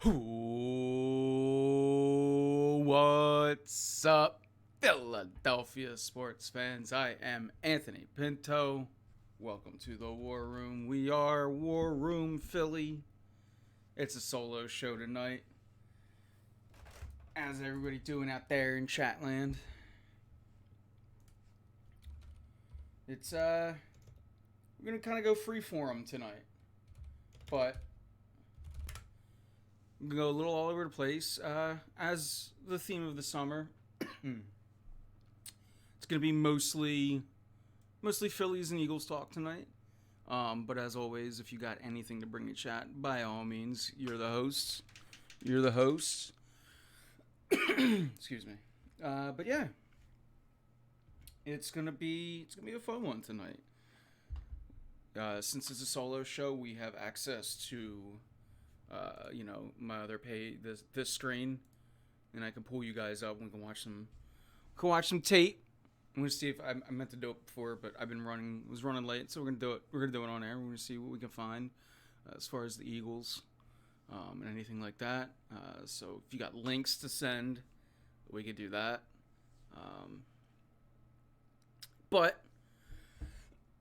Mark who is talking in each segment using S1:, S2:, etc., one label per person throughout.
S1: What's up, Philadelphia sports fans? I am Anthony Pinto. Welcome to the War Room. We are War Room Philly. It's a solo show tonight. How's everybody doing out there in Chatland? It's we're gonna kind of go freeform tonight, but we're gonna go a little all over the place. As the theme of the summer, it's gonna be mostly Phillies and Eagles talk tonight. But as always, if you got anything to bring to chat, by all means, you're the hosts. You're the hosts. Excuse me. But yeah, it's gonna be a fun one tonight. Since it's a solo show, we have access to, my other this screen, and I can pull you guys up and we can watch some tape. I'm gonna see if I meant to do it before, but was running late, so we're gonna do it. We're gonna do it on air. We're gonna see what we can find as far as the Eagles and anything like that. So if you got links to send, we could do that. But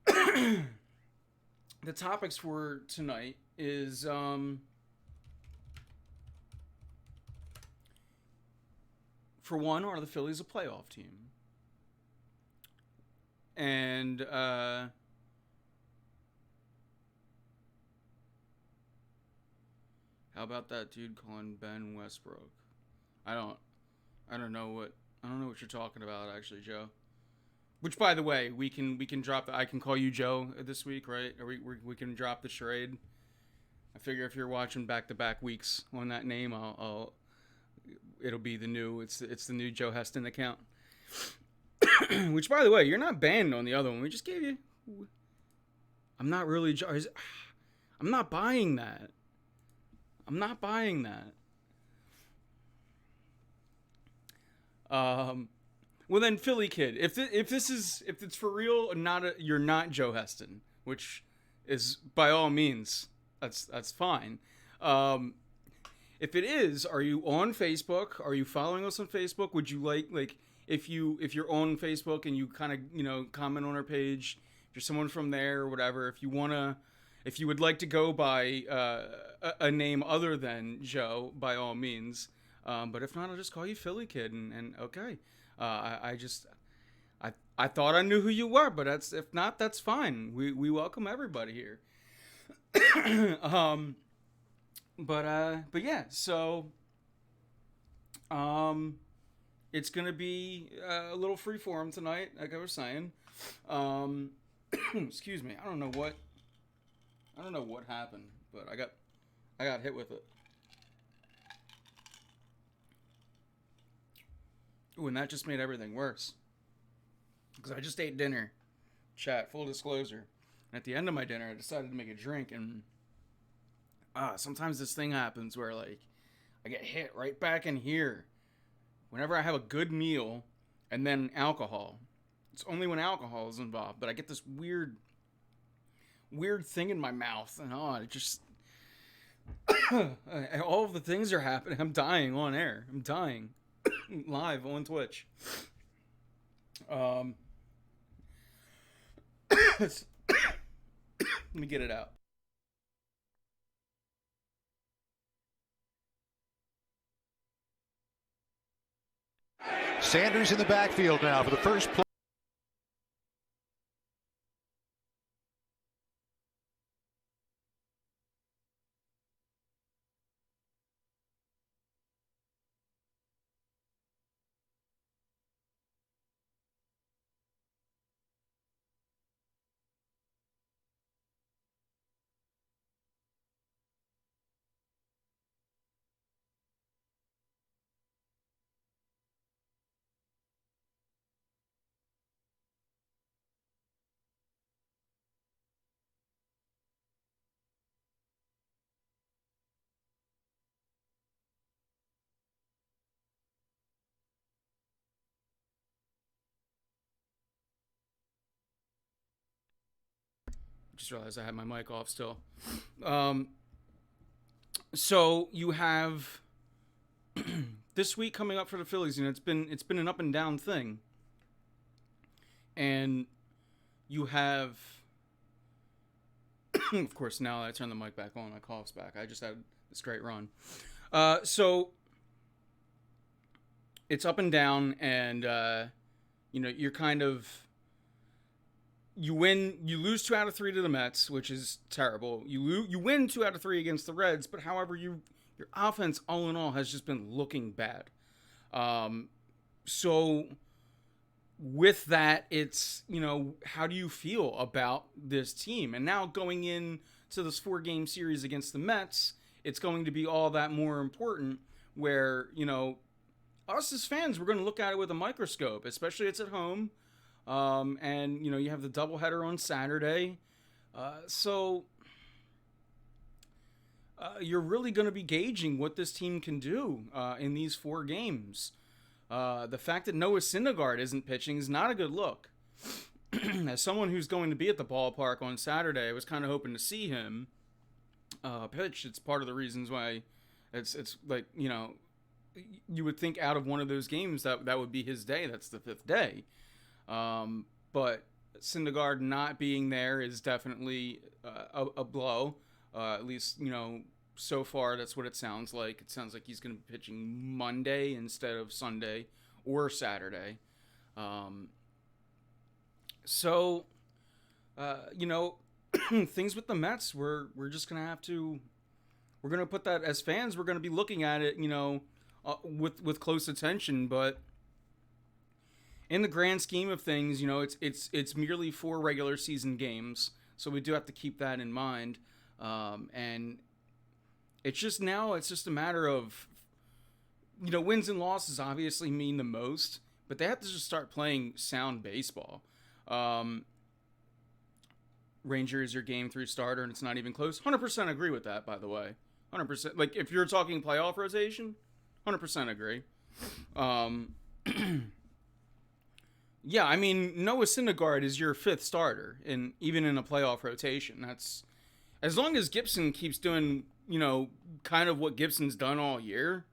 S1: the topics for tonight is for one, are the Phillies a playoff team? And how about that dude calling Ben Westbrook? I don't know what you're talking about, actually, Joe. Which, by the way, we can drop. I can call you Joe this week, right? Or we can drop the charade. I figure if you're watching back-to-back weeks on that name, it'll be it's the new Joe Heston account. Which, by the way, you're not banned on the other one. We just gave you. I'm not really. I'm not buying that. I'm not buying that. Well then, Philly kid, if it's for real, you're not Joe Heston, which is by all means that's fine. If it is, are you on Facebook? Are you following us on Facebook? Would you like if you're on Facebook and you kind of comment on our page, if you're someone from there or whatever, if you would like to go by a name other than Joe, by all means. But if not, I'll just call you Philly kid and okay. I thought I knew who you were, but if not, that's fine. We welcome everybody here. But yeah, so it's gonna be a little freeform tonight, like I was saying. Excuse me. I don't know what happened, but I got hit with it. Ooh, and that just made everything worse. Because I just ate dinner. Chat, full disclosure. And at the end of my dinner, I decided to make a drink, and sometimes this thing happens where, like, I get hit right back in here. Whenever I have a good meal and then alcohol. It's only when alcohol is involved, but I get this weird thing in my mouth, and it just... all of the things are happening. I'm dying on air. I'm dying. Live on Twitch. Let me get it out.
S2: Sanders in the backfield now for the first play.
S1: Just realized I had my mic off still. Um, So you have this week coming up for the Phillies. It's been an up and down thing, and you have, of course, now that I turn the mic back on, my cough's back. I just had this great run. So it's up and down, and you're kind of you lose 2 out of 3 to the Mets, which is terrible. You win 2 out of 3 against the Reds, but however, your offense all in all has just been looking bad. So with that, it's how do you feel about this team? And now going in to this 4-game series against the Mets, it's going to be all that more important. Where us as fans, we're going to look at it with a microscope, especially it's at home. And you have the doubleheader on Saturday, so you're really going to be gauging what this team can do in these 4 games. The fact that Noah Syndergaard isn't pitching is not a good look. As someone who's going to be at the ballpark on Saturday, I was kind of hoping to see him pitch. It's part of the reasons why it's like you would think out of one of those games that would be his day. That's the 5th day. But Syndergaard not being there is definitely a blow. At least, so far that's what it sounds like. It sounds like he's going to be pitching Monday instead of Sunday or Saturday. So, things with the Mets, we're just going to have to, we're going to put that as fans, we're going to be looking at it, with close attention, but in the grand scheme of things, it's merely 4 regular season games, so we do have to keep that in mind. And it's just a matter of, wins and losses obviously mean the most, but they have to just start playing sound baseball. Ranger is your game 3 starter, and it's not even close. 100% agree with that, by the way. 100%. Like, if you're talking playoff rotation, 100% agree. Yeah, I mean, Noah Syndergaard is your 5th starter, and even in a playoff rotation. That's as long as Gibson keeps doing, kind of what Gibson's done all year.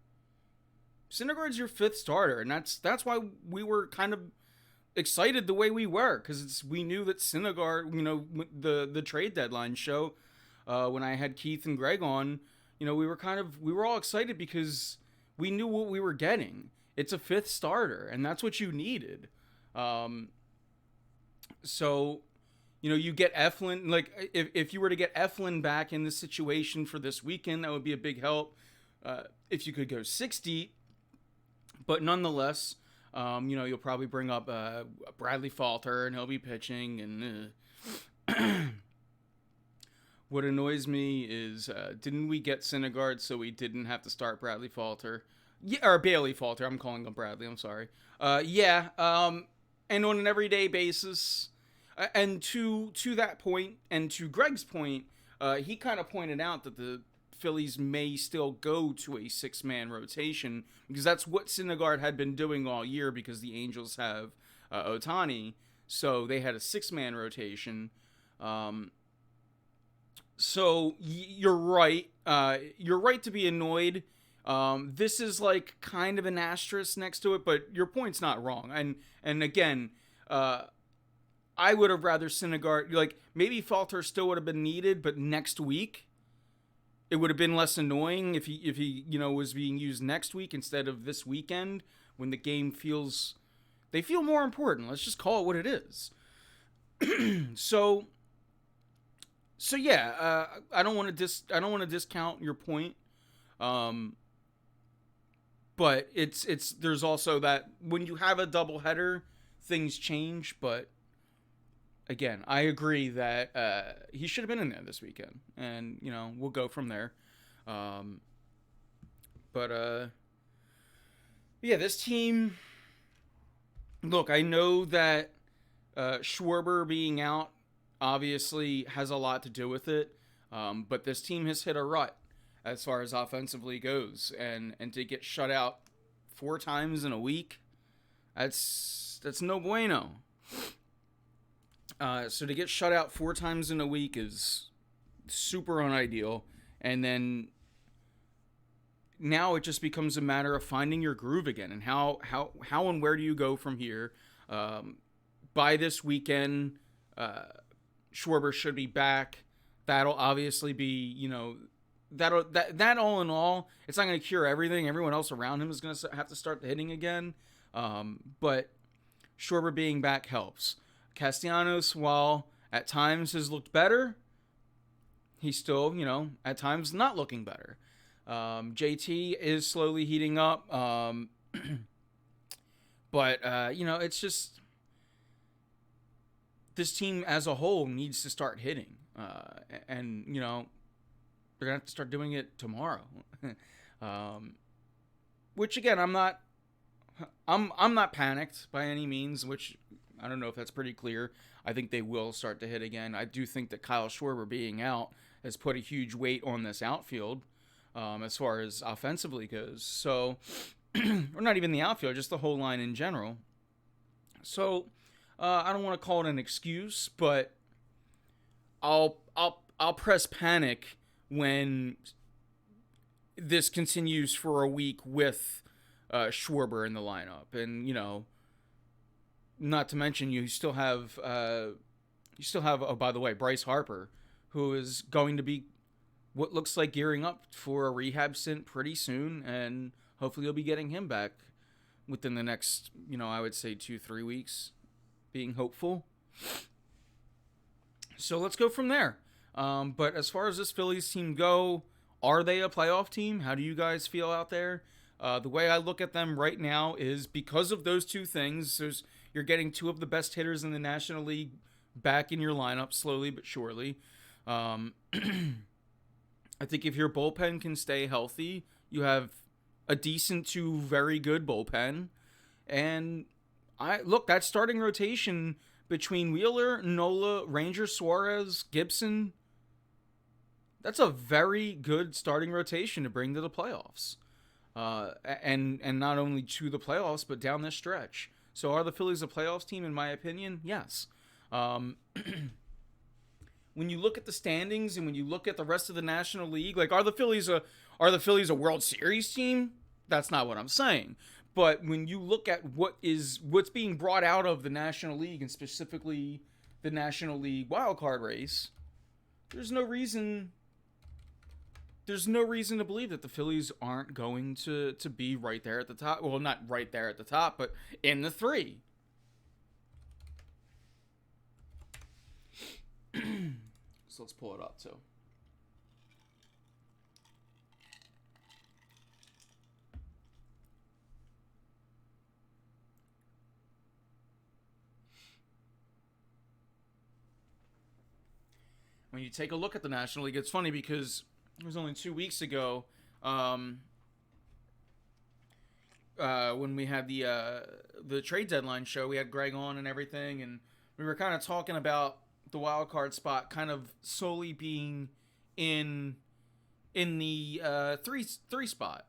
S1: Syndergaard's your 5th starter, and that's why we were kind of excited the way we were, because we knew that Syndergaard, the trade deadline show, when I had Keith and Greg on, we were all excited because we knew what we were getting. It's a 5th starter, and that's what you needed. So, you get Eflin, like, if you were to get Eflin back in this situation for this weekend, that would be a big help. If you could go 60, but nonetheless, you'll probably bring up Bradley Falter, and he'll be pitching, and what annoys me is, didn't we get Syndergaard so we didn't have to start Bradley Falter? Yeah, or Bailey Falter, I'm calling him Bradley, I'm sorry. And on an everyday basis, and to that point, and to Greg's point, he kind of pointed out that the Phillies may still go to a 6-man rotation, because that's what Syndergaard had been doing all year, because the Angels have Ohtani, so they had a 6-man rotation. So you're right. You're right to be annoyed. This is like kind of an asterisk next to it, but your point's not wrong. And again, I would have rather Syndergaard, like, maybe Falter still would have been needed, but next week it would have been less annoying if he was being used next week instead of this weekend, when the game they feel more important. Let's just call it what it is. So yeah, I don't want to discount your point. But there's also that when you have a doubleheader, things change. But again, I agree that he should have been in there this weekend, and we'll go from there. Yeah, this team. Look, I know that Schwarber being out obviously has a lot to do with it, but this team has hit a rut as far as offensively goes, and to get shut out 4 times in a week, that's no bueno. So to get shut out 4 times in a week is super unideal, and then now it just becomes a matter of finding your groove again, and how and where do you go from here. By this weekend, Schwarber should be back. That'll obviously be, that all in all, it's not going to cure everything. Everyone else around him is going to have to start hitting again. But Schwarber being back helps. Castellanos, while at times has looked better, he's still, at times not looking better. JT is slowly heating up. But, it's just, this team as a whole needs to start hitting. And, they're going to have to start doing it tomorrow. Which, again, I'm not panicked by any means, which I don't know if that's pretty clear. I think they will start to hit again. I do think that Kyle Schwarber being out has put a huge weight on this outfield as far as offensively goes. So, or not even the outfield, just the whole line in general. So, I don't want to call it an excuse, but I'll press panic when this continues for a week with Schwarber in the lineup, and not to mention you still have oh, by the way, Bryce Harper, who is going to be what looks like gearing up for a rehab stint pretty soon, and hopefully you'll be getting him back within the next, I would say 2-3 weeks, being hopeful. So let's go from there. But as far as this Phillies team go, are they a playoff team? How do you guys feel out there? The way I look at them right now is because of those two things. You're getting two of the best hitters in the National League back in your lineup slowly but surely. I think if your bullpen can stay healthy, you have a decent to very good bullpen. And that starting rotation between Wheeler, Nola, Ranger, Suarez, Gibson, that's a very good starting rotation to bring to the playoffs. And not only to the playoffs, but down this stretch. So are the Phillies a playoffs team? In my opinion, yes. When you look at the standings and when you look at the rest of the National League, like are the Phillies a World Series team? That's not what I'm saying. But when you look at what's being brought out of the National League, and specifically the National League wildcard race, there's no reason to believe that the Phillies aren't going to be right there at the top. Well, not right there at the top, but in the 3. So let's pull it up too. When you take a look at the National League, it's funny because it was only 2 weeks ago when we had the trade deadline show. We had Greg on and everything, and we were kind of talking about the wild card spot kind of solely being in the 3 spot.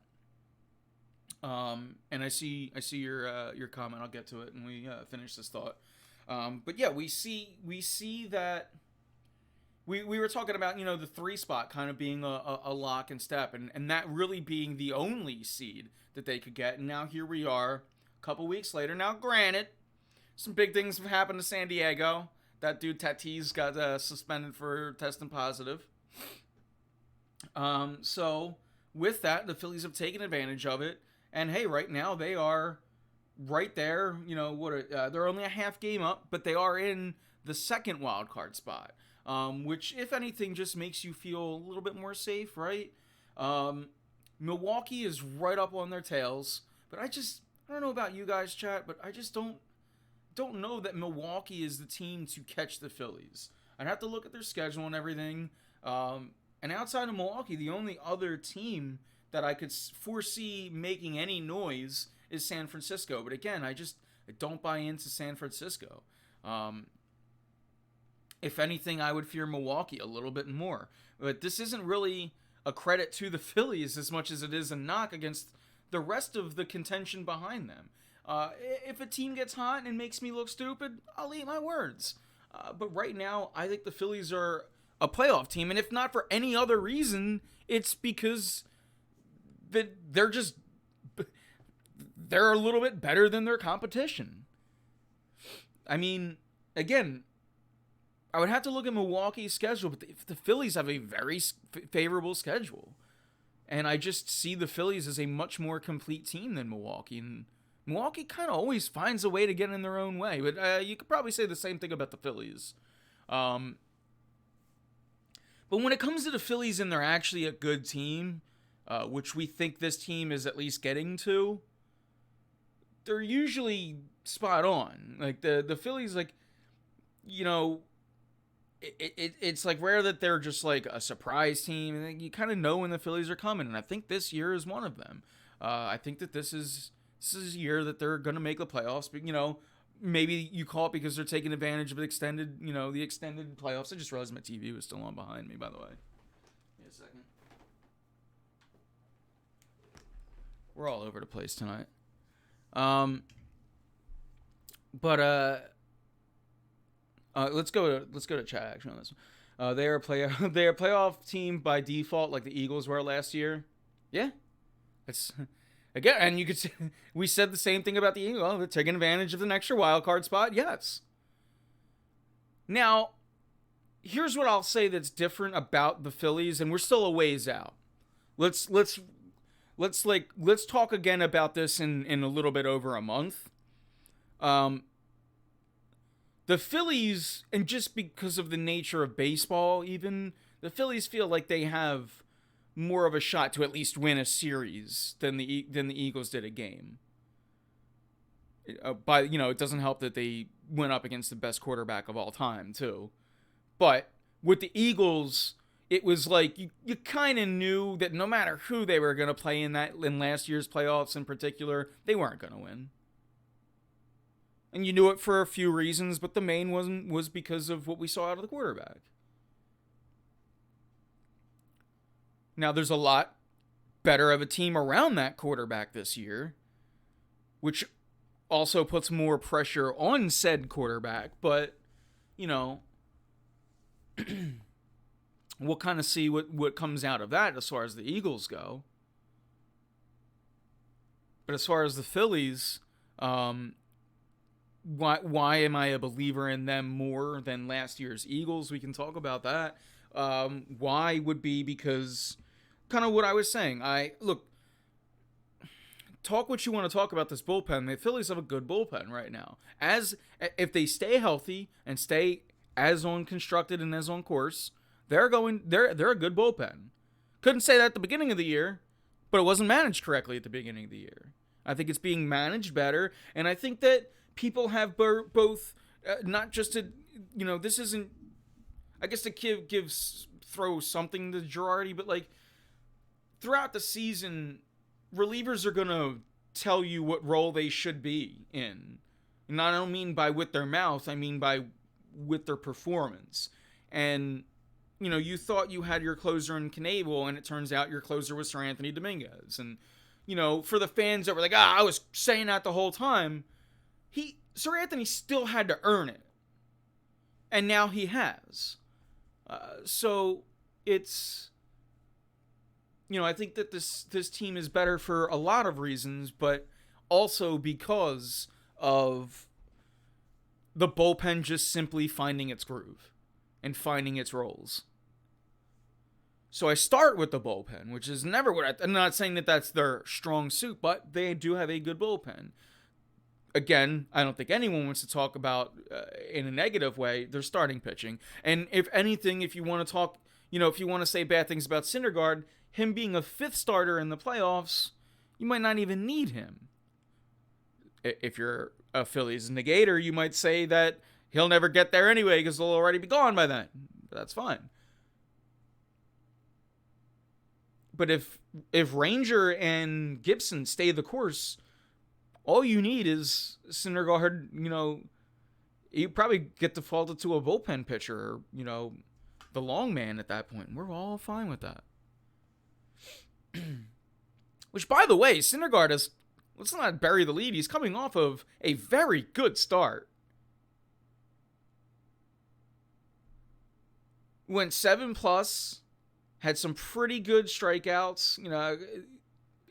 S1: And I see your comment. I'll get to it when we finish this thought. But yeah, we see that we were talking about, the 3 spot kind of being a lock and step, and that really being the only seed that they could get. And now here we are a couple weeks later. Now, granted, some big things have happened to San Diego. That dude Tatis got suspended for testing positive. So with that, the Phillies have taken advantage of it. And hey, right now they are right there. They're only a half game up, but they are in the second wild card spot. Which, if anything, just makes you feel a little bit more safe, right? Milwaukee is right up on their tails, but I don't know about you guys, chat, but I just don't know that Milwaukee is the team to catch the Phillies. I'd have to look at their schedule and everything. And outside of Milwaukee, the only other team that I could foresee making any noise is San Francisco. But again, I don't buy into San Francisco. If anything, I would fear Milwaukee a little bit more. But this isn't really a credit to the Phillies as much as it is a knock against the rest of the contention behind them. If a team gets hot and makes me look stupid, I'll eat my words. But right now, I think the Phillies are a playoff team. And if not for any other reason, it's because that they're a little bit better than their competition. I mean, again, I would have to look at Milwaukee's schedule, but the Phillies have a very favorable schedule. And I just see the Phillies as a much more complete team than Milwaukee. And Milwaukee kind of always finds a way to get in their own way. But you could probably say the same thing about the Phillies. But when it comes to the Phillies and they're actually a good team, which we think this team is at least getting to, they're usually spot on. Like the Phillies, like, you know, it's like rare that they're just like a surprise team, and you kind of know when the Phillies are coming. And I think this year is one of them. I think that this is a year that they're going to make the playoffs. But, you know, maybe you call it because they're taking advantage of the extended playoffs. I just realized my TV was still on behind me, by the way. Give me a second. We're all over the place tonight. Let's go to chat action on this one. They are a playoff team by default, like the Eagles were last year. Yeah, it's again, and you could say, we said the same thing about the Eagles. Oh, they're taking advantage of an extra wild card spot. Yes. Now, here's what I'll say that's different about the Phillies, and we're still a ways out. Let's talk again about this in a little bit over a month. The Phillies, and just because of the nature of baseball, even, the Phillies feel like they have more of a shot to at least win a series than the Eagles did a game. It doesn't help that they went up against the best quarterback of all time, too. But with the Eagles, it was like you kind of knew that no matter who they were going to play in last year's playoffs in particular, they weren't going to win. And you knew it for a few reasons, but the main was because of what we saw out of the quarterback. Now, there's a lot better of a team around that quarterback this year, which also puts more pressure on said quarterback. But, you know, we'll kind of see what comes out of that as far as the Eagles go. But as far as the Phillies, why am I a believer in them more than last year's Eagles? We can talk about that. Why would be because kind of what I was saying. Talk what you want to talk about this bullpen. The Phillies have a good bullpen right now. If they stay healthy and stay as on constructed and as on course, they're a good bullpen. Couldn't say that at the beginning of the year, but it wasn't managed correctly at the beginning of the year. I think it's being managed better, and I think that people have both, not just to, this isn't, I guess to throw something to Girardi, but like throughout the season, relievers are going to tell you what role they should be in. And I don't mean by with their mouth, I mean by with their performance. And, you thought you had your closer in Knebel, and it turns out your closer was Sir Anthony Dominguez. And, for the fans that were like, I was saying that the whole time, Sir Anthony still had to earn it. And now he has. So it's, I think that this team is better for a lot of reasons, but also because of the bullpen just simply finding its groove and finding its roles. So I start with the bullpen, which is never I'm not saying that that's their strong suit, but they do have a good bullpen. Again, I don't think anyone wants to talk about, in a negative way, their starting pitching. And if anything, if you want to talk, if you want to say bad things about Syndergaard, him being a fifth starter in the playoffs, you might not even need him. If you're a Phillies negator, you might say that he'll never get there anyway because they'll already be gone by then. That's fine. But if Ranger and Gibson stay the course, all you need is Syndergaard, you probably get defaulted to a bullpen pitcher, or, the long man at that point. We're all fine with that. Which, by the way, Syndergaard is, let's not bury the lead. He's coming off of a very good start. Went 7+, had some pretty good strikeouts,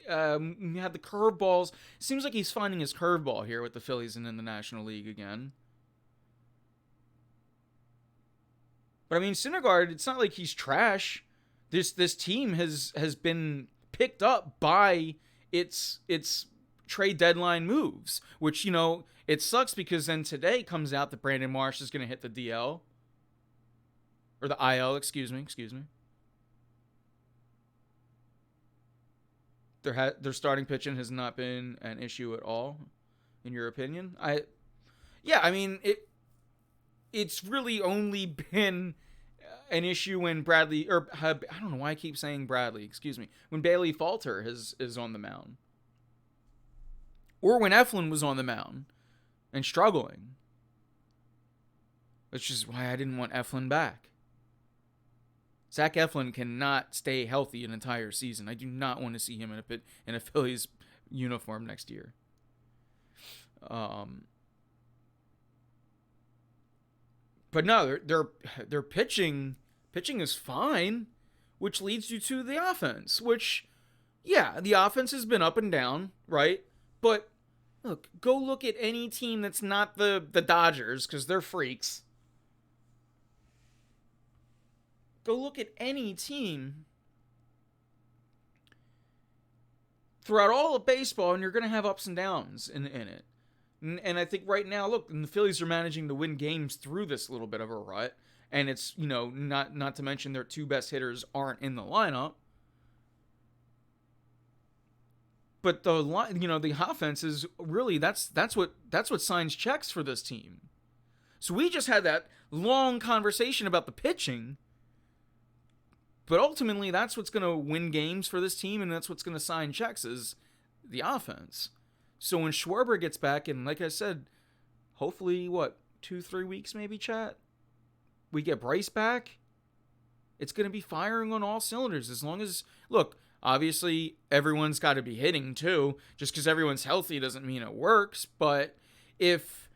S1: He had the curveballs. Seems like he's finding his curveball here with the Phillies and in the National League again. But I mean, Syndergaard, it's not like he's trash. This team has been picked up by its trade deadline moves, which, you know, it sucks because then today comes out that Brandon Marsh is going to hit the DL or the IL, excuse me. Their starting pitching has not been an issue at all, in your opinion? I mean, it's really only been an issue when Bradley, or I don't know why I keep saying Bradley, excuse me, when Bailey Falter is on the mound. Or when Eflin was on the mound and struggling. Which is why I didn't want Eflin back. Zach Eflin cannot stay healthy an entire season. I do not want to see him in a Phillies uniform next year. But no, their pitching is fine, which leads you to the offense. Which, yeah, the offense has been up and down, right? But look, go look at any team that's not the Dodgers, because they're freaks. Go look at any team throughout all of baseball, and you're going to have ups and downs in it. And I think right now, look, the Phillies are managing to win games through this little bit of a rut. And it's, you know, not to mention their two best hitters aren't in the lineup. But the offense is really that's what signs checks for this team. So we just had that long conversation about the pitching. But ultimately, that's what's going to win games for this team, and that's what's going to sign checks is the offense. So when Schwarber gets back, and like I said, hopefully, 2-3 weeks maybe, chat? We get Bryce back. It's going to be firing on all cylinders as long as, look, obviously everyone's got to be hitting too. Just because everyone's healthy doesn't mean it works. But if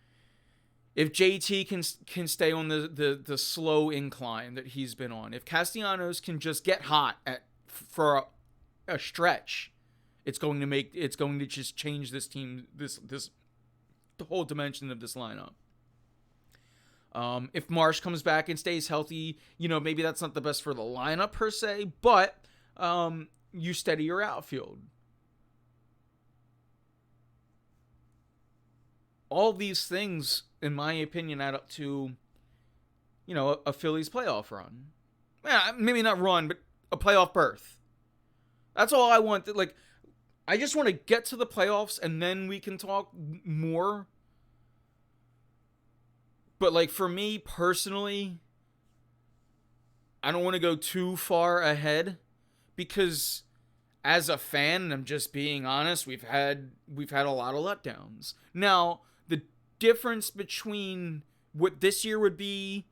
S1: JT can stay on the slow incline that he's been on, if Castellanos can just get hot for a stretch, it's going to just change this team, the whole dimension of this lineup. If Marsh comes back and stays healthy, you know, maybe that's not the best for the lineup per se, but you steady your outfield. All these things, in my opinion, add up to, you know, a Phillies playoff run. Yeah, maybe not run, but a playoff berth. That's all I want. Like, I just want to get to the playoffs, and then we can talk more. But, like, for me personally, I don't want to go too far ahead because as a fan, and I'm just being honest, we've had a lot of letdowns. Now, the difference between what this year would be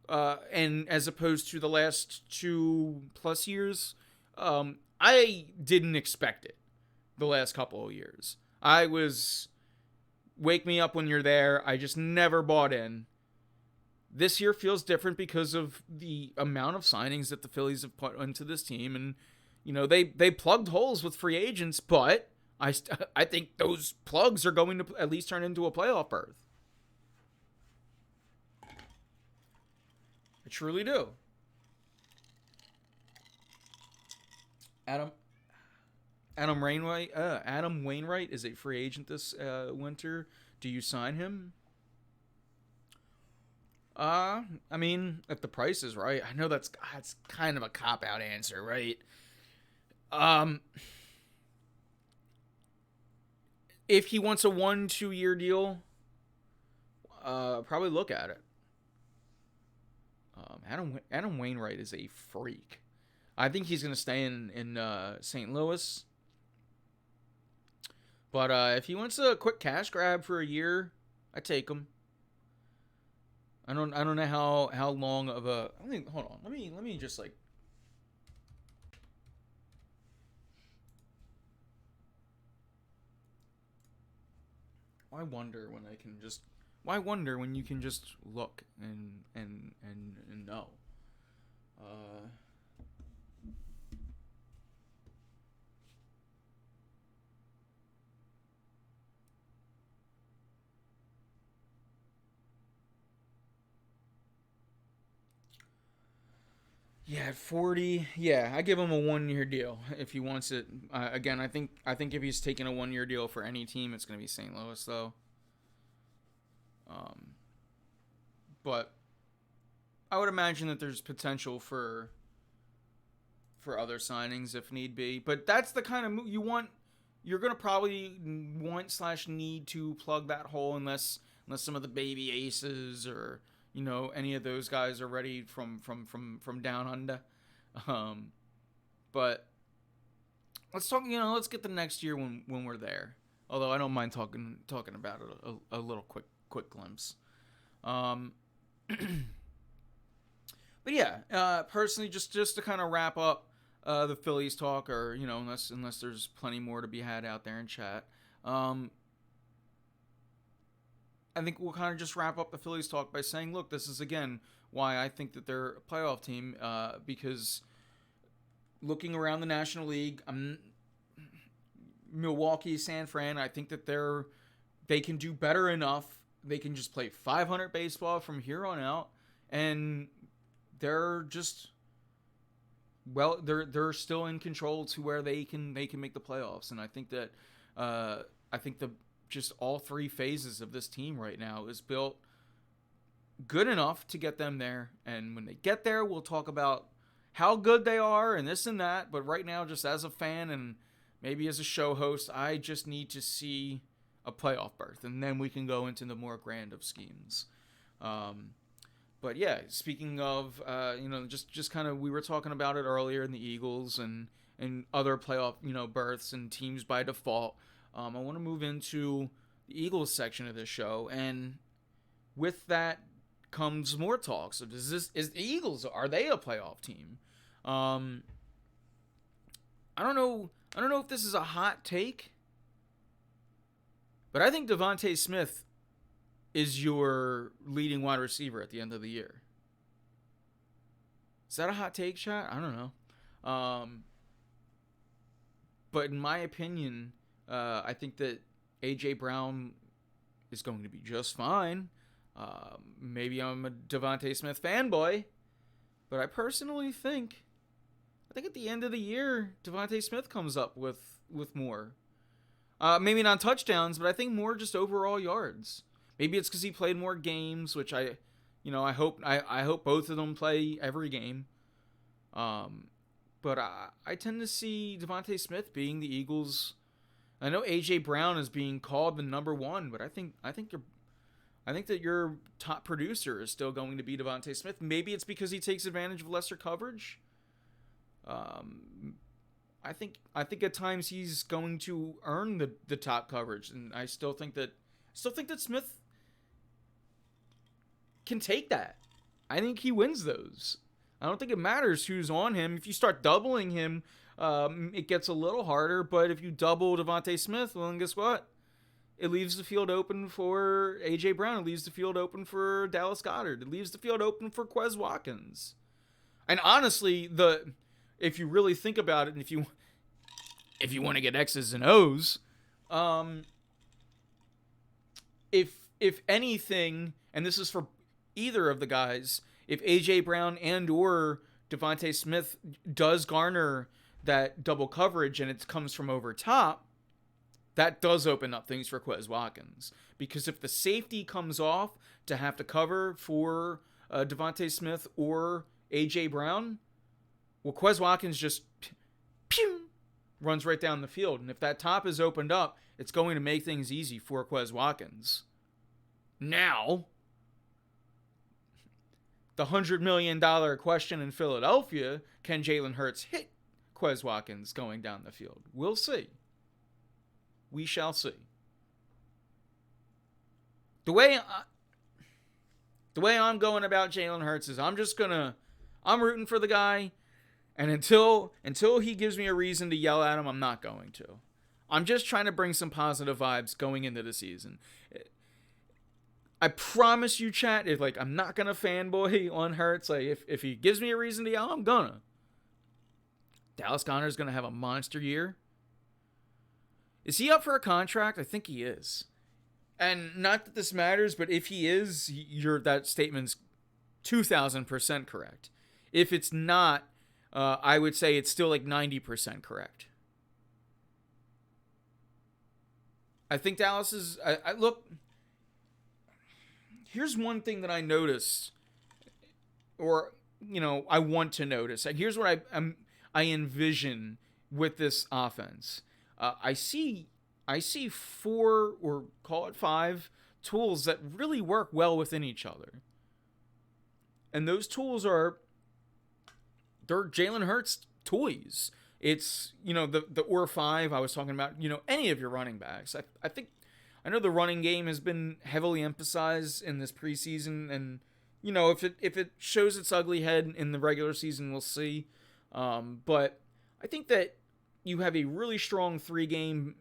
S1: and as opposed to the last 2+ years, I didn't expect it the last couple of years. I was wake me up when you're there. I just never bought in. This year feels different because of the amount of signings that the Phillies have put into this team. And, you know, they plugged holes with free agents, but I think those plugs are going to at least turn into a playoff berth. I truly do. Adam Wainwright is a free agent this winter. Do you sign him? I mean, if the price is right, I know that's kind of a cop-out answer, right? If he wants a 1-2 year deal, probably look at it. Adam Wainwright is a freak. I think he's going to stay in St. Louis. But if he wants a quick cash grab for a year, I take him. I don't know how long of a. I think, hold on. Let me just like. Why wonder when you can just look and know. Yeah, at 40. Yeah, I give him a 1-year deal if he wants it. Again, I think if he's taking a 1-year deal for any team, it's going to be St. Louis though. Um, but I would imagine that there's potential for other signings if need be. But that's the kind of move you want. You're gonna probably want/need to plug that hole unless some of the baby aces or any of those guys are ready from down under. Um, but let's talk. Let's get the next year when we're there. Although I don't mind talking about it a little quick glimpse. Um, but yeah, personally, just to kind of wrap up the Phillies talk, or unless there's plenty more to be had out there in chat. I think we'll kind of just wrap up the Phillies talk by saying, look, this is again why I think that they're a playoff team, because looking around the National League, Milwaukee, San Fran, I think that they can do better enough. They can just play 500 baseball from here on out, and they're just they're still in control to where they can make the playoffs. And I think that just all three phases of this team right now is built good enough to get them there. And when they get there, we'll talk about how good they are and this and that. But right now, just as a fan and maybe as a show host, I just need to see a playoff berth, and then we can go into the more grand of schemes. But yeah, speaking of, just kind of, we were talking about it earlier in the Eagles and other playoff, berths and teams by default. I want to move into the Eagles section of this show, and with that comes more talk. So is the Eagles, are they a playoff team? I don't know if this is a hot take, but I think Devontae Smith is your leading wide receiver at the end of the year. Is that a hot take, chat? I don't know. But in my opinion, I think that A.J. Brown is going to be just fine. Maybe I'm a Devontae Smith fanboy, but I personally think at the end of the year, Devontae Smith comes up with more. Maybe not touchdowns, but I think more just overall yards. Maybe it's because he played more games, which I hope both of them play every game. But I tend to see Devontae Smith being the Eagles. I know AJ Brown is being called the number one, but I think that your top producer is still going to be Devontae Smith. Maybe it's because he takes advantage of lesser coverage. I think at times he's going to earn the top coverage, and I still think that Smith can take that. I think he wins those. I don't think it matters who's on him. If you start doubling him, it gets a little harder. But if you double Devontae Smith, well, then guess what? It leaves the field open for A.J. Brown. It leaves the field open for Dallas Goedert. It leaves the field open for Quez Watkins. And honestly, if you really think about it, and if you want to get X's and O's, if anything, and this is for either of the guys, if A.J. Brown and or Devontae Smith does garner that double coverage and it comes from over top, that does open up things for Quez Watkins. Because if the safety comes off to have to cover for Devontae Smith or A.J. Brown, well, Quez Watkins just runs right down the field. And if that top is opened up, it's going to make things easy for Quez Watkins. Now, the $100 million question in Philadelphia, can Jalen Hurts hit Quez Watkins going down the field? We'll see. We shall see. The way I'm going about Jalen Hurts is I'm rooting for the guy, and until he gives me a reason to yell at him, I'm not going to. I'm just trying to bring some positive vibes going into the season. I promise you, chat, I'm not gonna fanboy on Hurts. If he gives me a reason to yell, I'm gonna. Dallas Goedert's gonna have a monster year. Is he up for a contract? I think he is. And not that this matters, but if he is, that statement's 2,000% correct. If it's not, I would say it's still like 90% correct. I think Dallas is. I look. Here's one thing that I noticed, or I want to notice. Here's what I envision with this offense. I see 4, or call it 5, tools that really work well within each other, and those tools they're Jalen Hurts toys. It's the or 5 I was talking about. Any of your running backs. I know the running game has been heavily emphasized in this preseason, and if it shows its ugly head in the regular season, we'll see. But I think that you have a really strong three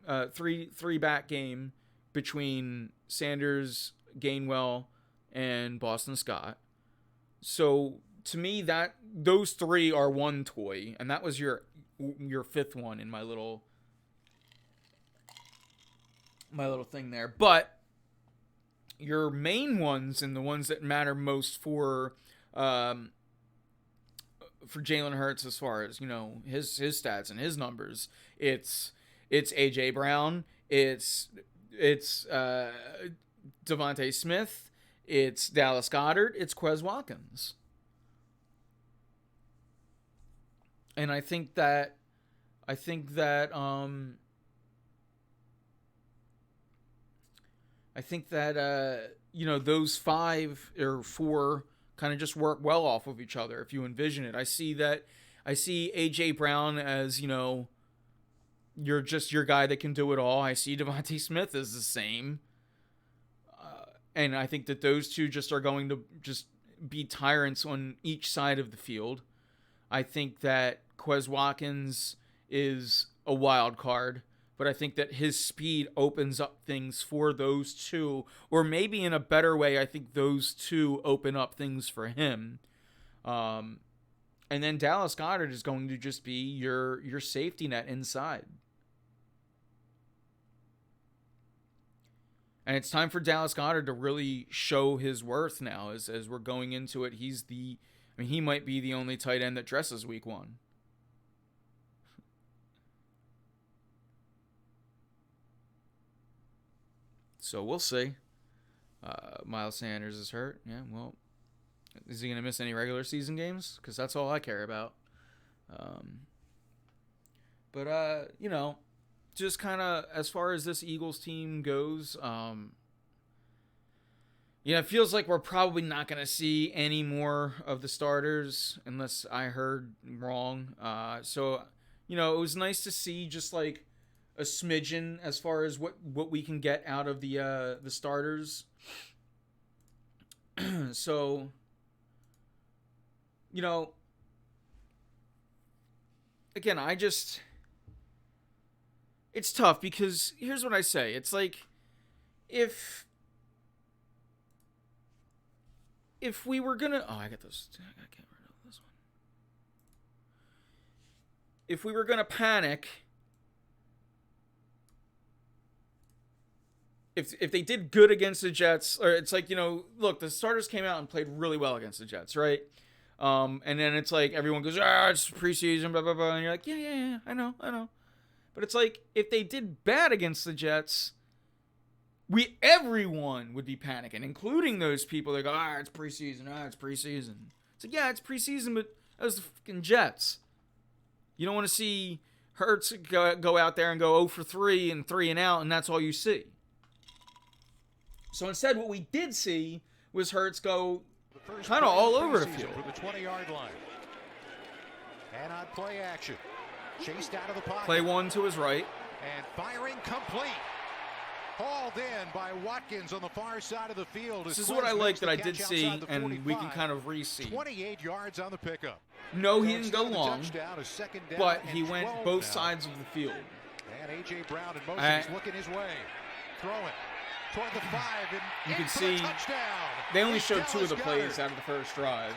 S1: back game between Sanders, Gainwell, and Boston Scott. So to me, that those 3 are one toy, and that was your 5th one in my little thing there. But your main ones, and the ones that matter most for Jalen Hurts, as far as his stats and his numbers, it's AJ Brown, it's Devontae Smith, it's Dallas Goedert, it's Quez Watkins. And I think that those 5 or 4 kind of just work well off of each other if you envision it. I see AJ Brown as, you're just your guy that can do it all. I see Devontae Smith as the same. And I think that those two just are going to just be tyrants on each side of the field. I think that Quez Watkins is a wild card, but I think that his speed opens up things for those two, or maybe in a better way, I think those two open up things for him. And then Dallas Goedert is going to just be your safety net inside. And it's time for Dallas Goedert to really show his worth now as we're going into it. He might be the only tight end that dresses week 1. So we'll see. Miles Sanders is hurt. Yeah, well, is he going to miss any regular season games? Because that's all I care about. But just kind of as far as this Eagles team goes, it feels like we're probably not going to see any more of the starters unless I heard wrong. So it was nice to see just like a smidgen as far as what we can get out of the starters. So, again, it's tough because here's what I say. It's like if we were gonna, I got those. I got rid of this one. If we were gonna panic, if they did good against the Jets, or it's like look, the starters came out and played really well against the Jets, right? And then it's like everyone goes, it's preseason, blah blah blah, and you're like, yeah, I know. But it's like if they did bad against the Jets, everyone would be panicking, including those people that go, it's preseason, it's preseason. It's like, yeah, it's preseason, but that was the fucking Jets. You don't want to see Hurts go out there and go 0 for 3 and 3 and out, and that's all you see. So instead, what we did see was Hurts go kind of all over the field.
S2: For the 20-yard line. And on play action. Chased out of the pocket.
S1: Play 1 to his right.
S2: And firing complete. Hauled in by Watkins on the far side of the field.
S1: This is what I like that I did see, and we can kind of re-see.
S2: 28 yards on the pickup.
S1: No, he didn't go long, but he went both sides of the field.
S2: And A.J. Brown and Moses looking his way. Throw it toward the 5. And
S1: you can see they only showed 2 of the plays out of the first drive.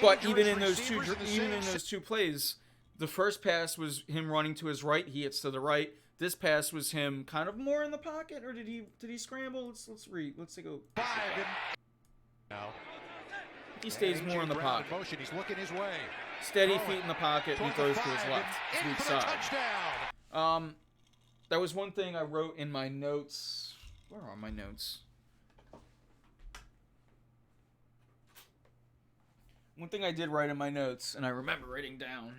S1: But even in those two plays, the first pass was him running to his right. He hits to the right. This pass was him kind of more in the pocket, or did he scramble? Let's read. Let's take a
S2: 5. Now.
S1: he stays more in the pocket.
S2: Motion. He's looking his way.
S1: Steady feet in the pocket, and he throws to his left, his weak side. That was one thing I wrote in my notes. Where are my notes? One thing I did write in my notes, and I remember writing down,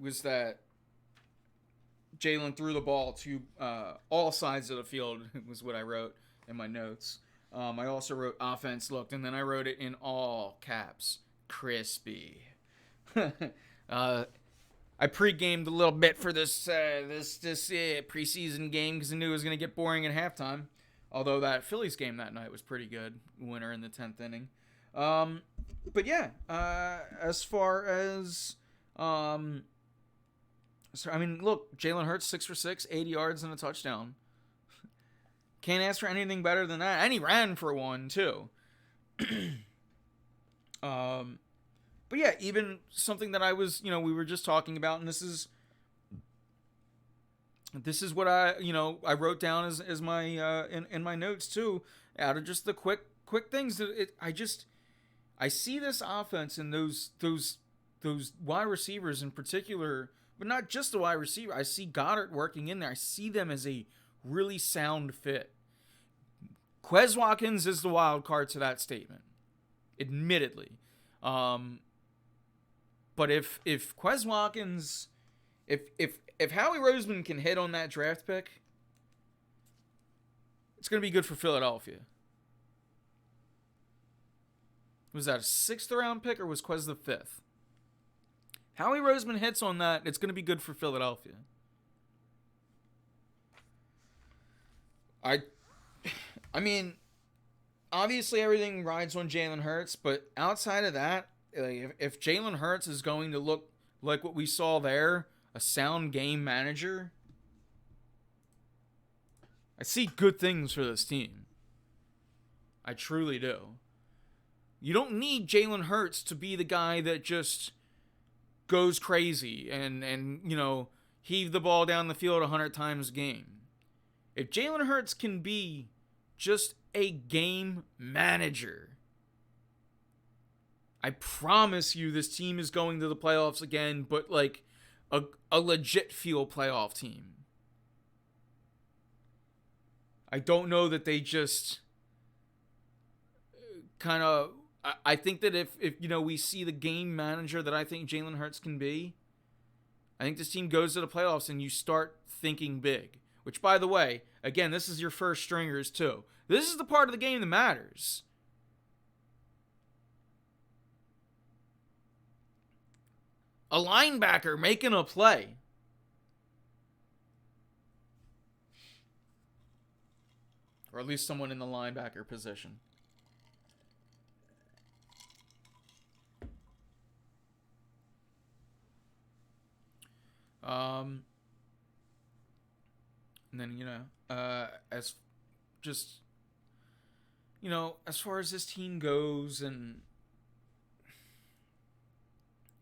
S1: was that Jalen threw the ball to all sides of the field, was what I wrote in my notes. I also wrote offense looked, and then I wrote it in all caps. Crispy. I pre-gamed a little bit for this preseason game because I knew it was going to get boring at halftime. Although that Phillies game that night was pretty good. Winner in the 10th inning. But yeah, as far as... So, I mean, look, Jalen Hurts, 6 for 6, 80 yards and a touchdown. Can't ask for anything better than that. And he ran for one, too. But yeah, even something that I was, we were just talking about, and this is what I wrote down as my, in my notes, too, out of just the quick things. I see this offense and those wide receivers in particular, but not just the wide receiver. I see Goddard working in there. I see them as a really sound fit. Quez Watkins is the wild card to that statement, admittedly. But if Quez Watkins, if Howie Roseman can hit on that draft pick, it's going to be good for Philadelphia. Was that a 6th round pick or was Quez the 5th? Howie Roseman hits on that, it's going to be good for Philadelphia. I mean, obviously everything rides on Jalen Hurts, but outside of that, if Jalen Hurts is going to look like what we saw there, a sound game manager, I see good things for this team. I truly do. You don't need Jalen Hurts to be the guy that just goes crazy and heave the ball down the field 100 times a game. If Jalen Hurts can be just a game manager, I promise you this team is going to the playoffs again, but like a legit feel playoff team. I don't know that they just kind of... I think that if we see the game manager that I think Jalen Hurts can be, I think this team goes to the playoffs and you start thinking big. Which, by the way, again, this is your first stringers too. This is the part of the game that matters. A linebacker making a play. Or at least someone in the linebacker position. And then, as far as this team goes, and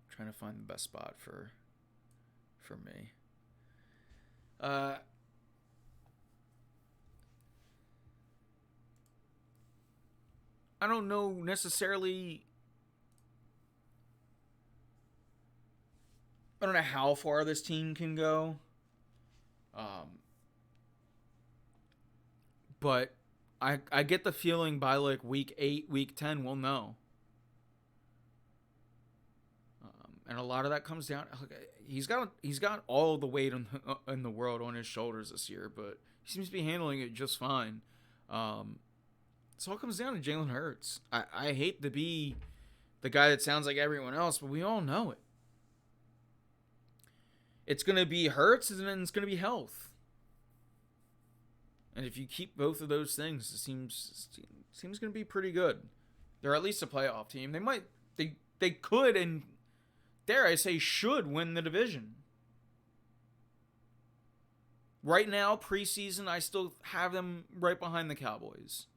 S1: trying to find the best spot for me. I don't know necessarily. I don't know how far this team can go. But I get the feeling by like week 8, week 10, we'll know. And a lot of that comes down. He's got all the weight in the world on his shoulders this year, but he seems to be handling it just fine. So it all comes down to Jalen Hurts. I hate to be the guy that sounds like everyone else, but we all know it. It's going to be Hurts, and then it's going to be health. And if you keep both of those things, it seems going to be pretty good. They're at least a playoff team. They could, and dare I say should, win the division. Right now, preseason, I still have them right behind the Cowboys.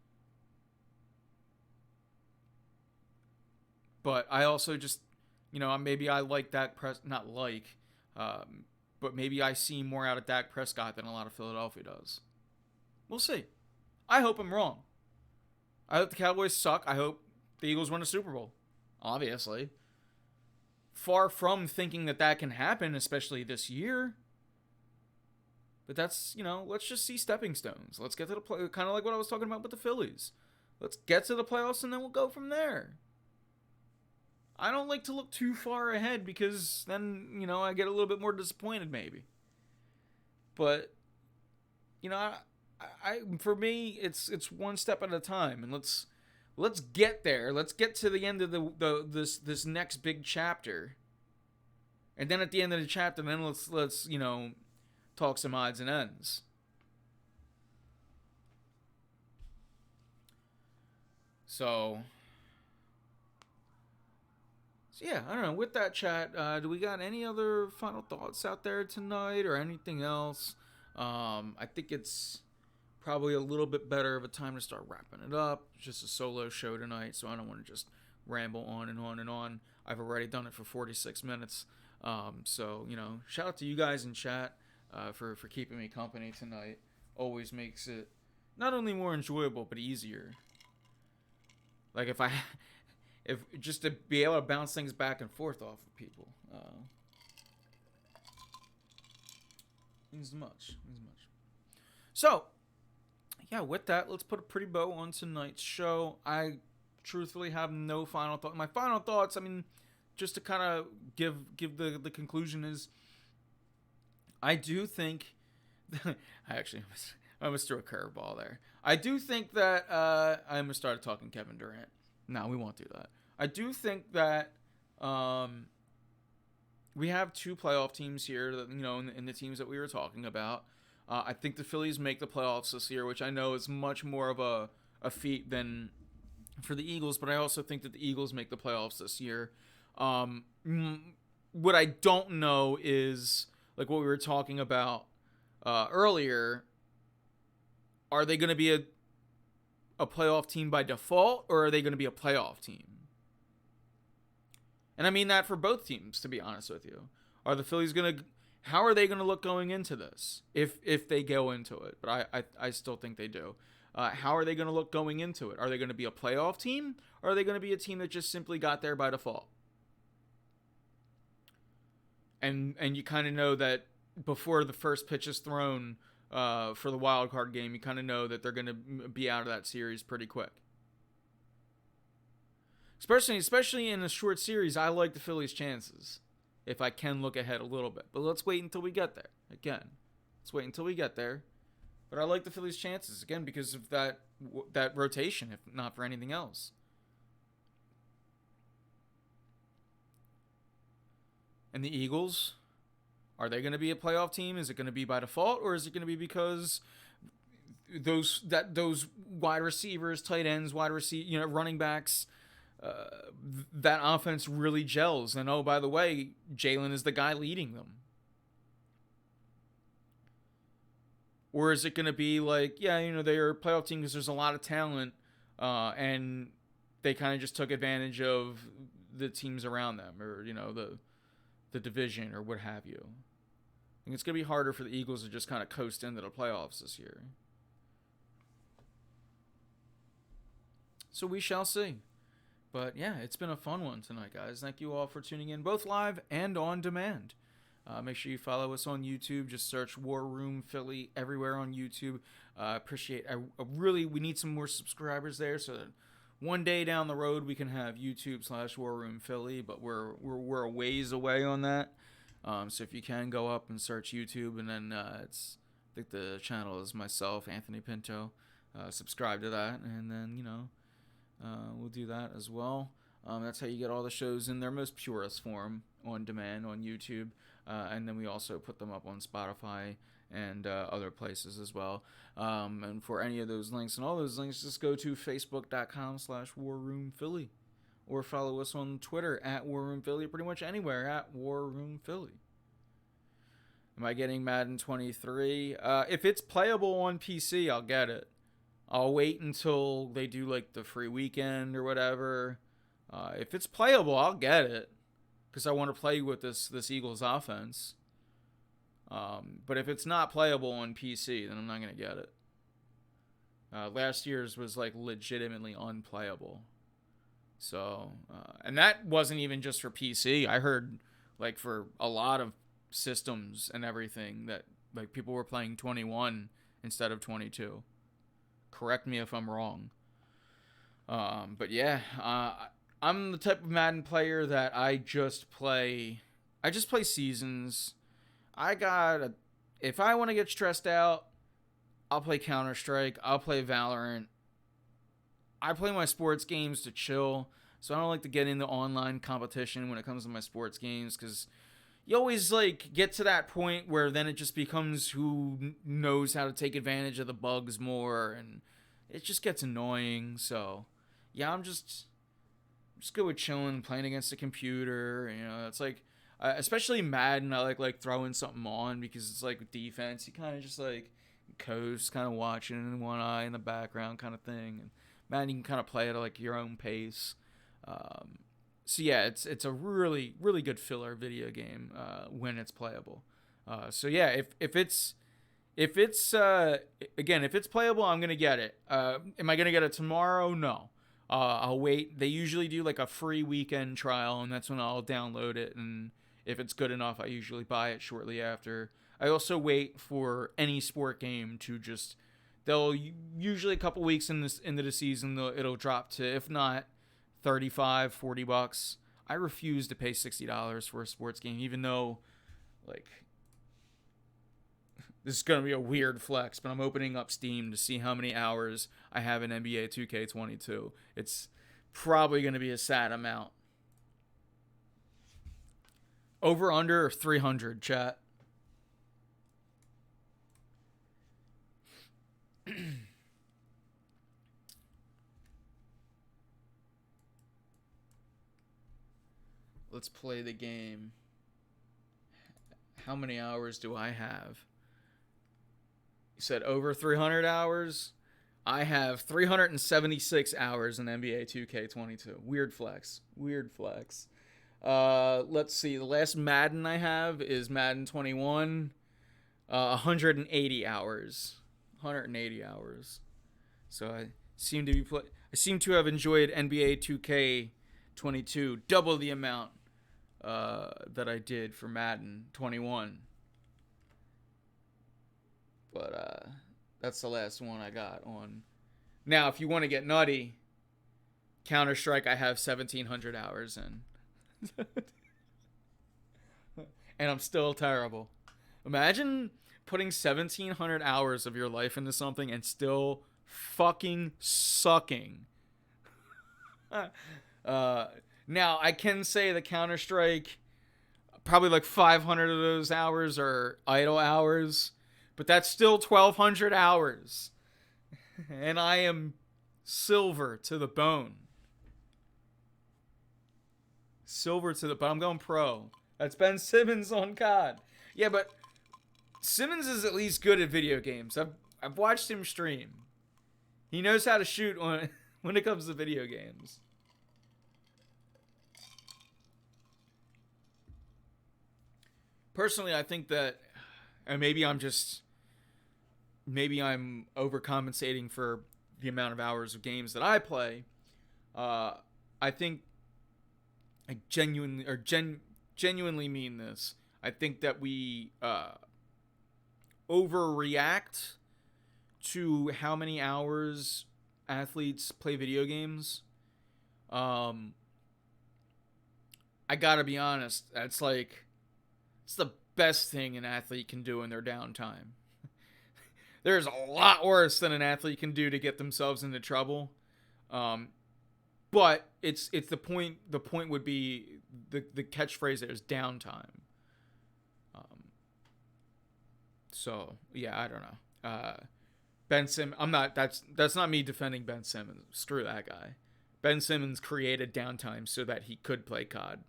S1: But I also just, maybe I like Dak Prescott, but maybe I see more out of Dak Prescott than a lot of Philadelphia does. We'll see. I hope I'm wrong. I hope the Cowboys suck. I hope the Eagles win a Super Bowl, obviously. Far from thinking that can happen, especially this year. But that's, let's just see stepping stones. Let's get to the play, kind of like what I was talking about with the Phillies. Let's get to the playoffs and then we'll go from there. I don't like to look too far ahead because then, I get a little bit more disappointed maybe. But, for me, it's one step at a time, and let's get there. Let's get to the end of this next big chapter, and then at the end of the chapter, then let's talk some odds and ends. So yeah, I don't know. With that chat, do we got any other final thoughts out there tonight or anything else? I think it's probably a little bit better of a time to start wrapping it up. It's just a solo show tonight, so I don't want to just ramble on and on and on. I've already done it for 46 minutes. So, shout out to you guys in chat for keeping me company tonight. Always makes it not only more enjoyable, but easier. Like if just to be able to bounce things back and forth off of people. Means much. So, yeah, with that, let's put a pretty bow on tonight's show. I truthfully have no final thought. My final thoughts, just to kind of give the conclusion is, I do think, I almost threw a curveball there. I do think that, I almost started talking Kevin Durant. No, we won't do that. I do think that, we have two playoff teams here, in the teams that we were talking about. I think the Phillies make the playoffs this year, which I know is much more of a feat than for the Eagles, but I also think that the Eagles make the playoffs this year. What I don't know is, like what we were talking about earlier, are they going to be a playoff team by default, or are they going to be a playoff team? And I mean that for both teams, to be honest with you. Are the Phillies how are they going to look going into this, if they go into it? But I still think they do. How are they going to look going into it? Are they going to be a playoff team, or are they going to be a team that just simply got there by default? And you kind of know that before the first pitch is thrown for the wild card game, you kind of know that they're going to be out of that series pretty quick. Especially in a short series, I like the Phillies' chances if I can look ahead a little bit. But let's wait until we get there. Again, let's wait until we get there. But I like the Phillies' chances, again, because of that rotation, if not for anything else. And the Eagles, are they going to be a playoff team? Is it going to be by default, or is it going to be because those wide receivers, tight ends, running backs, that offense really gels? And oh, by the way, Jalen is the guy leading them. Or is it going to be like, they're a playoff team because there's a lot of talent, and they kind of just took advantage of the teams around them, or the division, or what have you. I think it's going to be harder for the Eagles to just kind of coast into the playoffs this year. So we shall see. But yeah, it's been a fun one tonight, guys. Thank you all for tuning in, both live and on demand. Make sure you follow us on YouTube. Just search War Room Philly everywhere on YouTube. We need some more subscribers there, so that one day down the road we can have YouTube/War Room Philly, but we're a ways away on that. So if you can go up and search YouTube, and then I think the channel is myself, Anthony Pinto. Subscribe to that, and then we'll do that as well. That's how you get all the shows in their most purest form on demand on YouTube. And then we also put them up on Spotify and other places as well. And for any of those links and all those links, just go to facebook.com/warroomphilly, or follow us on Twitter @warroomphilly, pretty much anywhere @warroomphilly. Am I getting Madden 23? If it's playable on PC, I'll get it. I'll wait until they do like the free weekend or whatever. If it's playable, I'll get it, because I want to play with this Eagles offense. But if it's not playable on PC, then I'm not going to get it. Last year's was like legitimately unplayable.
S3: So, and that wasn't even just for PC. I heard like for a lot of systems and everything that like people were playing 21 instead of 22. Correct me if I'm wrong. But yeah, I'm the type of Madden player that I just play seasons. If I want to get stressed out, I'll play Counter-Strike, I'll play Valorant. I play my sports games to chill, so I don't like to get into online competition when it comes to my sports games, because you always like get to that point where then it just becomes who knows how to take advantage of the bugs more, and it just gets annoying. So yeah, I'm just good with chilling, playing against the computer. It's like, especially Madden, I like throwing something on because it's like defense. You kind of just like coast, kind of watching in one eye in the background, kind of thing. And Madden, you can kind of play at like your own pace. So yeah, it's a really really good filler video game when it's playable. So yeah, if it's again, if it's playable, I'm gonna get it. Am I gonna get it tomorrow? No. I'll wait. They usually do like a free weekend trial, and that's when I'll download it. And if it's good enough, I usually buy it shortly after. I also wait for any sport game to just. They'll usually a couple weeks into the season, it'll drop to, if not $35-$40. I refuse to pay $60 for a sports game, even though like this is going to be a weird flex, but I'm opening up Steam to see how many hours I have in NBA 2K22. It's probably going to be a sad amount. Over under 300, chat. Let's play the game. How many hours do I have? You said over 300 hours? I have 376 hours in NBA 2K22. Weird flex. Let's see. The last Madden I have is Madden 21. 180 hours. 180 hours. So I seem to have enjoyed NBA 2K22 double the amount that I did for Madden 21. But that's the last one I got on. Now, if you want to get nutty, Counter-Strike I have 1,700 hours in. And I'm still terrible. Imagine putting 1,700 hours of your life into something and still fucking sucking. Now, I can say that Counter-Strike, probably like 500 of those hours are idle hours, but that's still 1,200 hours. And I am silver to the bone. But I'm going pro. That's Ben Simmons on COD. Yeah, but Simmons is at least good at video games. I've watched him stream. He knows how to shoot when it comes to video games. Personally, I think that, and maybe I'm overcompensating for the amount of hours of games that I play. I think I genuinely mean this. I think that we overreact to how many hours athletes play video games. I gotta be honest. It's the best thing an athlete can do in their downtime. There's a lot worse than an athlete can do to get themselves into trouble. But it's the point. The point would be the catchphrase there is downtime. So yeah, I don't know. Ben Simmons. I'm not. That's not me defending Ben Simmons. Screw that guy. Ben Simmons created downtime so that he could play COD.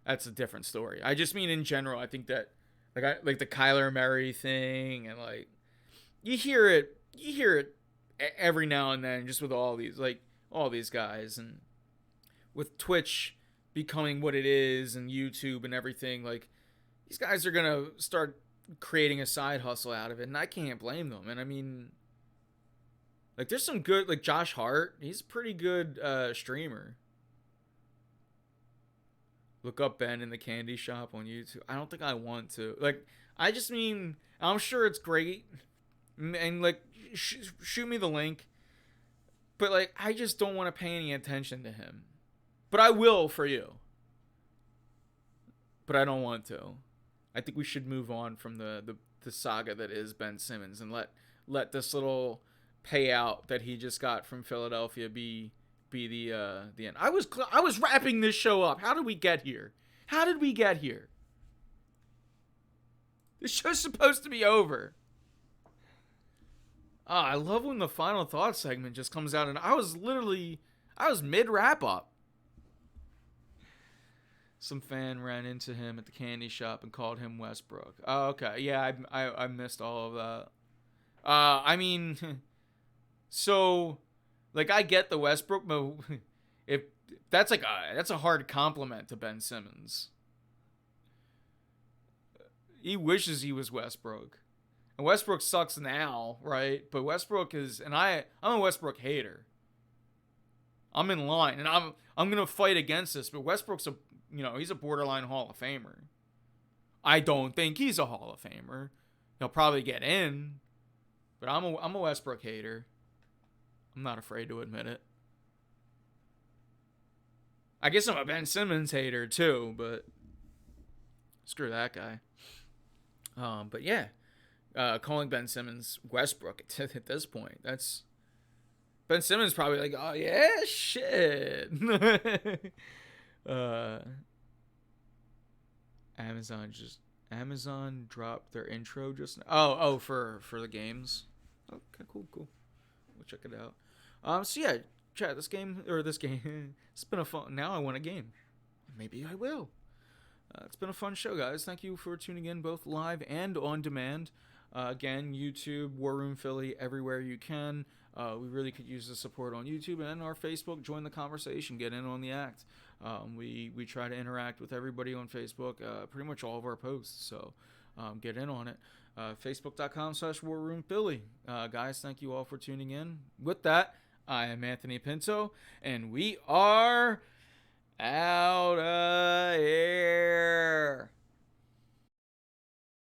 S3: That's a different story. I just mean in general. I think that like the Kyler Murray thing, and like you hear it every now and then, just with all these guys, and with Twitch becoming what it is and YouTube and everything, like these guys are gonna start creating a side hustle out of it, and I can't blame them. And I mean, like there's some good, like Josh Hart, he's a pretty good streamer. look up Ben in the Candy Shop on YouTube. I don't think I want to. Like, I just mean, I'm sure it's great. And, like, shoot me the link. But, like, I just don't want to pay any attention to him. But I will for you. But I don't want to. I think we should move on from the saga that is Ben Simmons and let this little payout that he just got from Philadelphia be the end. I was wrapping this show up. How did we get here? This show's supposed to be over. I love when the final thought segment just comes out, and I was mid wrap up. Some fan ran into him at the candy shop and called him Westbrook. Oh, okay. Yeah, I missed all of that. I mean, so, like, I get the Westbrook, but if that's a hard compliment to Ben Simmons. He wishes he was Westbrook. And Westbrook sucks now, right? But Westbrook is, and I'm a Westbrook hater. I'm in line, and I'm gonna fight against this. But Westbrook's he's a borderline Hall of Famer. I don't think he's a Hall of Famer. He'll probably get in, but I'm a Westbrook hater. I'm not afraid to admit it. I guess I'm a Ben Simmons hater too, but screw that guy. But yeah, calling Ben Simmons Westbrook at this point, that's Ben Simmons probably like, oh yeah, shit. Amazon dropped their intro just now. Oh, for the games. Okay, cool. We'll check it out. So yeah, chat, this game, it's been a fun, now I want a game. Maybe I will. It's been a fun show, guys. Thank you for tuning in, both live and on demand. Again, YouTube, War Room Philly, everywhere you can. We really could use the support on YouTube and our Facebook. Join the conversation. Get in on the act. We try to interact with everybody on Facebook, pretty much all of our posts. So get in on it. Facebook.com/War Room Philly. Guys, thank you all for tuning in. With that, I am Anthony Pinto, and we are out of